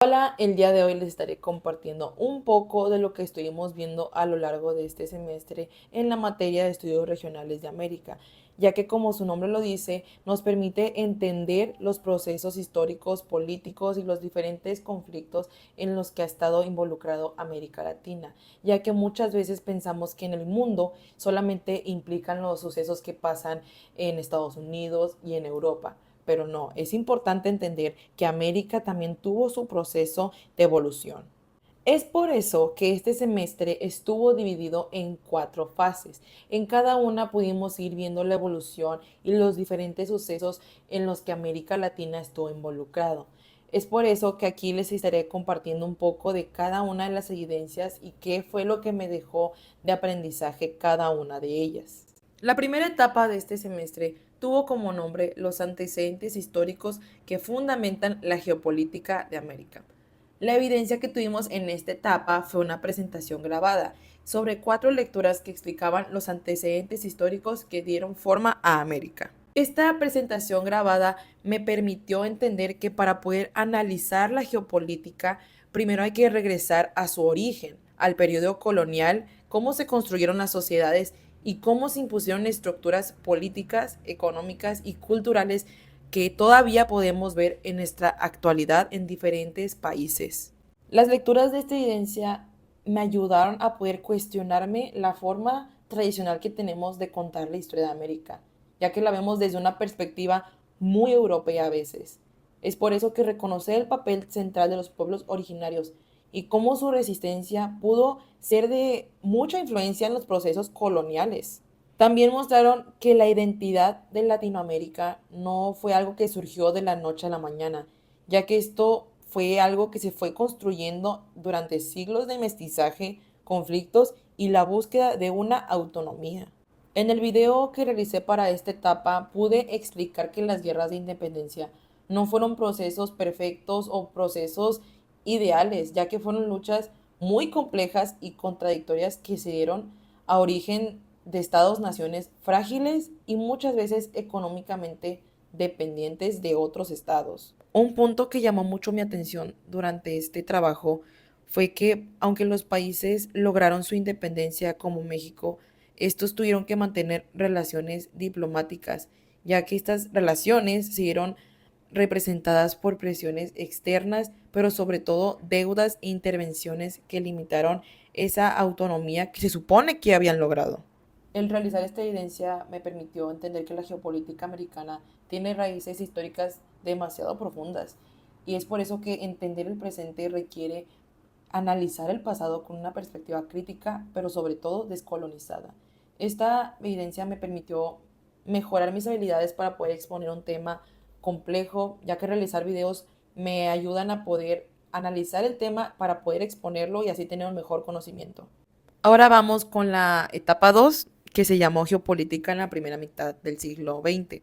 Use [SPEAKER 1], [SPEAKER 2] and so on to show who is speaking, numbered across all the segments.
[SPEAKER 1] Hola, el día de hoy les estaré compartiendo un poco de lo que estuvimos viendo a lo largo de este semestre en la materia de estudios regionales de América, ya que como su nombre lo dice, nos permite entender los procesos históricos, políticos y los diferentes conflictos en los que ha estado involucrado América Latina, ya que muchas veces pensamos que en el mundo solamente implican los sucesos que pasan en Estados Unidos y en Europa, pero no, es importante entender que América también tuvo su proceso de evolución. Es por eso que este semestre estuvo dividido en 4 fases. En cada una pudimos ir viendo la evolución y los diferentes sucesos en los que América Latina estuvo involucrado. Es por eso que aquí les estaré compartiendo un poco de cada una de las evidencias y qué fue lo que me dejó de aprendizaje cada una de ellas. La primera etapa de este semestre tuvo como nombre los antecedentes históricos que fundamentan la geopolítica de América. La evidencia que tuvimos en esta etapa fue una presentación grabada sobre 4 lecturas que explicaban los antecedentes históricos que dieron forma a América. Esta presentación grabada me permitió entender que para poder analizar la geopolítica, primero hay que regresar a su origen, al periodo colonial, cómo se construyeron las sociedades y cómo se impusieron estructuras políticas, económicas y culturales que todavía podemos ver en nuestra actualidad en diferentes países. Las lecturas de esta evidencia me ayudaron a poder cuestionarme la forma tradicional que tenemos de contar la historia de América, ya que la vemos desde una perspectiva muy europea a veces. Es por eso que reconocer el papel central de los pueblos originarios y cómo su resistencia pudo ser de mucha influencia en los procesos coloniales. También mostraron que la identidad de Latinoamérica no fue algo que surgió de la noche a la mañana, ya que esto fue algo que se fue construyendo durante siglos de mestizaje, conflictos y la búsqueda de una autonomía. En el video que realicé para esta etapa pude explicar que las guerras de independencia no fueron procesos perfectos o procesos ideales, ya que fueron luchas muy complejas y contradictorias que se dieron a origen de estados-naciones frágiles y muchas veces económicamente dependientes de otros estados. Un punto que llamó mucho mi atención durante este trabajo fue que, aunque los países lograron su independencia como México, estos tuvieron que mantener relaciones diplomáticas, ya que estas relaciones siguieron representadas por presiones externas, pero sobre todo deudas e intervenciones que limitaron esa autonomía que se supone que habían logrado. El realizar esta evidencia me permitió entender que la geopolítica americana tiene raíces históricas demasiado profundas y es por eso que entender el presente requiere analizar el pasado con una perspectiva crítica, pero sobre todo descolonizada. Esta evidencia me permitió mejorar mis habilidades para poder exponer un tema complejo, ya que realizar videos me ayudan a poder analizar el tema para poder exponerlo y así tener un mejor conocimiento. Ahora vamos con la etapa 2, que se llamó Geopolítica en la primera mitad del siglo XX.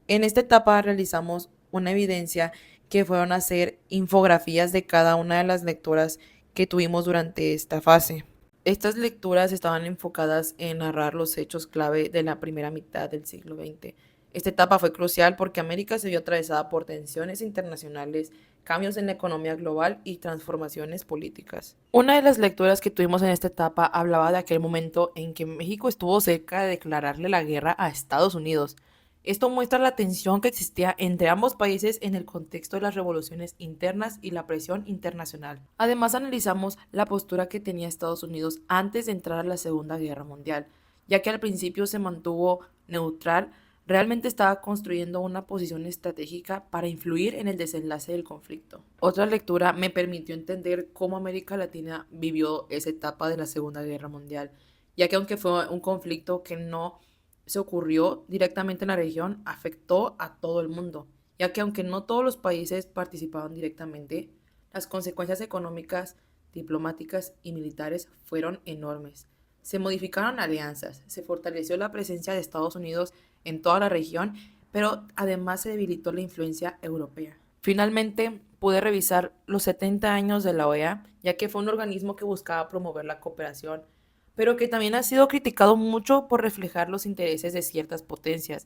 [SPEAKER 1] En esta etapa realizamos una evidencia que fueron a hacer infografías de cada una de las lecturas que tuvimos durante esta fase. Estas lecturas estaban enfocadas en narrar los hechos clave de la primera mitad del siglo XX. Esta etapa fue crucial porque América se vio atravesada por tensiones internacionales, cambios en la economía global y transformaciones políticas. Una de las lecturas que tuvimos en esta etapa hablaba de aquel momento en que México estuvo cerca de declararle la guerra a Estados Unidos. Esto muestra la tensión que existía entre ambos países en el contexto de las revoluciones internas y la presión internacional. Además, analizamos la postura que tenía Estados Unidos antes de entrar a la Segunda Guerra Mundial, ya que al principio se mantuvo neutral, realmente estaba construyendo una posición estratégica para influir en el desenlace del conflicto. Otra lectura me permitió entender cómo América Latina vivió esa etapa de la Segunda Guerra Mundial, ya que aunque fue un conflicto que no se ocurrió directamente en la región, afectó a todo el mundo, ya que aunque no todos los países participaron directamente, las consecuencias económicas, diplomáticas y militares fueron enormes. Se modificaron alianzas, se fortaleció la presencia de Estados Unidos en toda la región, pero además se debilitó la influencia europea. Finalmente, pude revisar los 70 años de la OEA, ya que fue un organismo que buscaba promover la cooperación, pero que también ha sido criticado mucho por reflejar los intereses de ciertas potencias,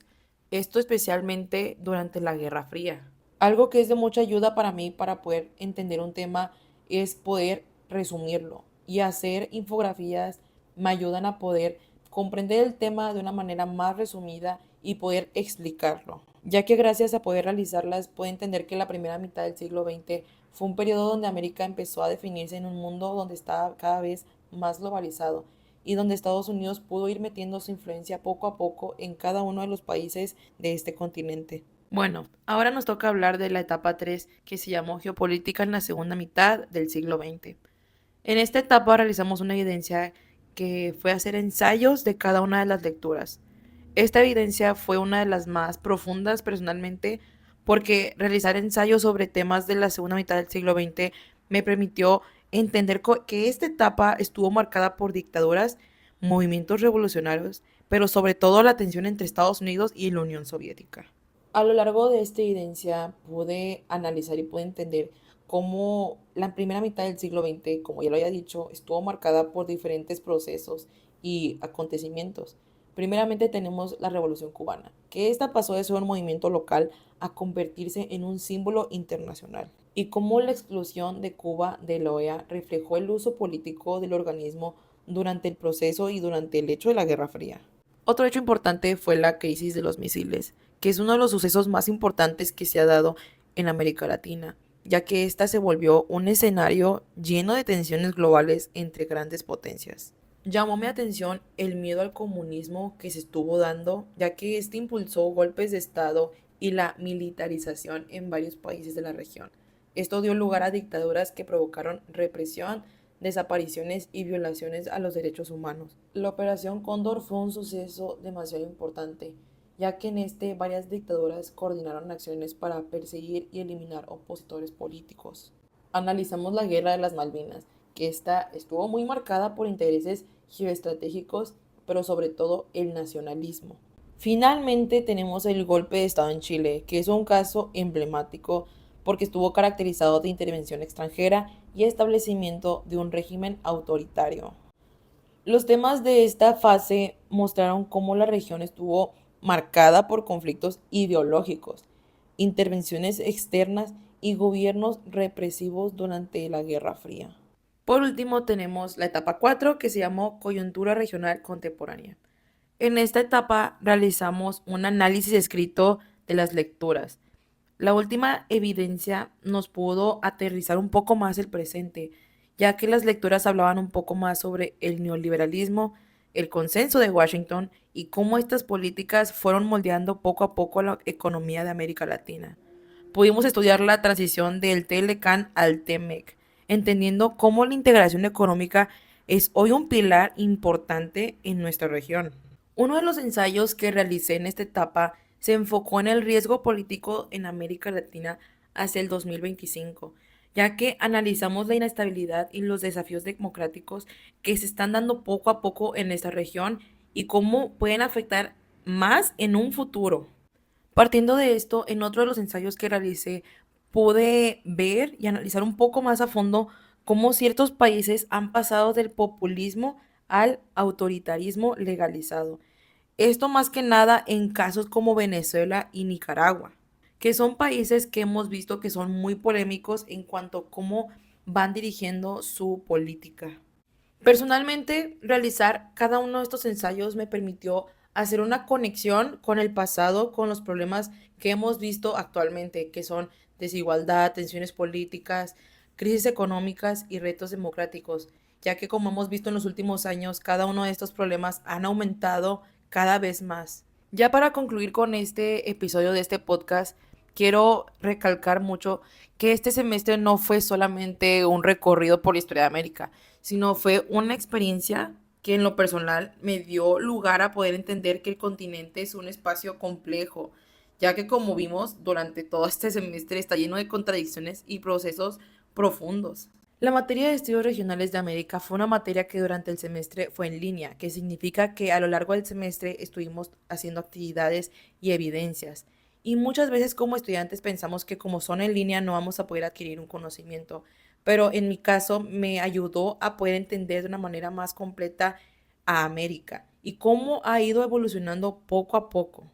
[SPEAKER 1] esto especialmente durante la Guerra Fría. Algo que es de mucha ayuda para mí para poder entender un tema es poder resumirlo y hacer infografías me ayudan a poder comprender el tema de una manera más resumida y poder explicarlo, ya que gracias a poder realizarlas puedo entender que la primera mitad del siglo XX fue un periodo donde América empezó a definirse en un mundo donde estaba cada vez más globalizado y donde Estados Unidos pudo ir metiendo su influencia poco a poco en cada uno de los países de este continente. Bueno, ahora nos toca hablar de la etapa 3 que se llamó geopolítica en la segunda mitad del siglo XX. En esta etapa realizamos una evidencia que fue hacer ensayos de cada una de las lecturas. Esta evidencia fue una de las más profundas personalmente porque realizar ensayos sobre temas de la segunda mitad del siglo XX me permitió entender que esta etapa estuvo marcada por dictaduras, movimientos revolucionarios, pero sobre todo la tensión entre Estados Unidos y la Unión Soviética. A lo largo de esta evidencia pude analizar y pude entender cómo la primera mitad del siglo XX, como ya lo había dicho, estuvo marcada por diferentes procesos y acontecimientos. Primeramente tenemos la Revolución Cubana, que esta pasó de ser un movimiento local a convertirse en un símbolo internacional, y cómo la exclusión de Cuba de la OEA reflejó el uso político del organismo durante el proceso y durante el hecho de la Guerra Fría. Otro hecho importante fue la crisis de los misiles, que es uno de los sucesos más importantes que se ha dado en América Latina, ya que ésta se volvió un escenario lleno de tensiones globales entre grandes potencias. Llamó mi atención el miedo al comunismo que se estuvo dando, ya que este impulsó golpes de Estado y la militarización en varios países de la región. Esto dio lugar a dictaduras que provocaron represión, desapariciones y violaciones a los derechos humanos. La Operación Cóndor fue un suceso demasiado importante, ya que en este varias dictaduras coordinaron acciones para perseguir y eliminar opositores políticos. Analizamos la Guerra de las Malvinas, que esta estuvo muy marcada por intereses geoestratégicos, pero sobre todo el nacionalismo. Finalmente tenemos el golpe de Estado en Chile, que es un caso emblemático porque estuvo caracterizado de intervención extranjera y establecimiento de un régimen autoritario. Los temas de esta fase mostraron cómo la región estuvo marcada por conflictos ideológicos, intervenciones externas y gobiernos represivos durante la Guerra Fría. Por último, tenemos la etapa 4 que se llamó Coyuntura Regional Contemporánea. En esta etapa realizamos un análisis escrito de las lecturas. La última evidencia nos pudo aterrizar un poco más el presente, ya que las lecturas hablaban un poco más sobre el neoliberalismo, el consenso de Washington y cómo estas políticas fueron moldeando poco a poco la economía de América Latina. Pudimos estudiar la transición del TLCAN al TMEC, entendiendo cómo la integración económica es hoy un pilar importante en nuestra región. Uno de los ensayos que realicé en esta etapa se enfocó en el riesgo político en América Latina hacia el 2025, ya que analizamos la inestabilidad y los desafíos democráticos que se están dando poco a poco en esta región y cómo pueden afectar más en un futuro. Partiendo de esto, en otro de los ensayos que realicé, pude ver y analizar un poco más a fondo cómo ciertos países han pasado del populismo al autoritarismo legalizado. Esto más que nada en casos como Venezuela y Nicaragua, que son países que hemos visto que son muy polémicos en cuanto a cómo van dirigiendo su política. Personalmente, realizar cada uno de estos ensayos me permitió hacer una conexión con el pasado, con los problemas que hemos visto actualmente, que son desigualdad, tensiones políticas, crisis económicas y retos democráticos, ya que como hemos visto en los últimos años, cada uno de estos problemas han aumentado cada vez más. Ya para concluir con este episodio de este podcast, quiero recalcar mucho que este semestre no fue solamente un recorrido por la historia de América, sino fue una experiencia que en lo personal me dio lugar a poder entender que el continente es un espacio complejo, ya que como vimos durante todo este semestre está lleno de contradicciones y procesos profundos. La materia de estudios regionales de América fue una materia que durante el semestre fue en línea, que significa que a lo largo del semestre estuvimos haciendo actividades y evidencias. Y muchas veces como estudiantes pensamos que como son en línea no vamos a poder adquirir un conocimiento, pero en mi caso me ayudó a poder entender de una manera más completa a América y cómo ha ido evolucionando poco a poco.